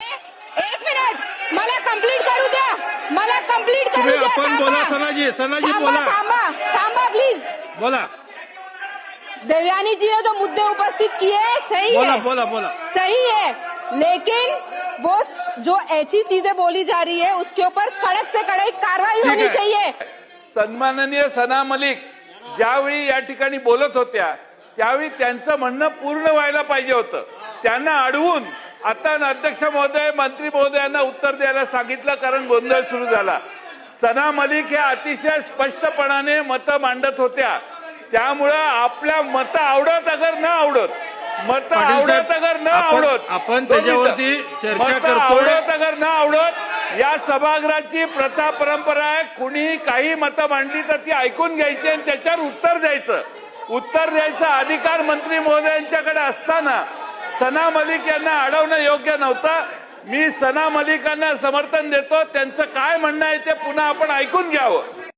एक मिनिट मला कंप्लीट करू द्या, मला कंप्लीट करू द्या. आपण बोला सनाजी, सनाजी बोला. थांबा थांबा प्लीज बोला. देवयानी जी ने जो मुद्दे उपस्थित किए सही बोला है, बोला बोला. सही है, लेकिन वो जो ऐसी चीजें बोली जा रही है उसके ऊपर कड़क से कड़क कार्रवाई होनी चाहिए. सन्माननीय सना मलिक ज्यावेळी या ठिकाणी बोलत होत्या त्यावेळी त्यांचं म्हणणं पूर्ण व्हायला पाहिजे होतं. त्यांना अडवून आता अध्यक्ष महोदय मंत्री महोदयांना उत्तर द्यायला सांगितलं, कारण गोंधळ सुरू झाला. सना मलिक हे अतिशय स्पष्टपणाने मतं मांडत होत्या. त्यामुळं आपल्या मतं आवडत अगर न आवडत, मतं आवडत अगर न आवडत, आपण त्याच्यावरती चर्चा करतोय. आवडत अगर न आवडत, या सभागृहाची प्रथा परंपरा आहे. कुणीही काही मतं मांडली तर ती ऐकून घ्यायची आणि त्याच्यावर उत्तर द्यायचं. उत्तर द्यायचा अधिकार मंत्री महोदयांच्याकडे असताना सना मलिक यांना अडवणं योग्य नव्हतं. मी सना मलिकांना समर्थन देतो. त्यांचं काय म्हणणं आहे ते पुन्हा आपण ऐकून घ्यावं.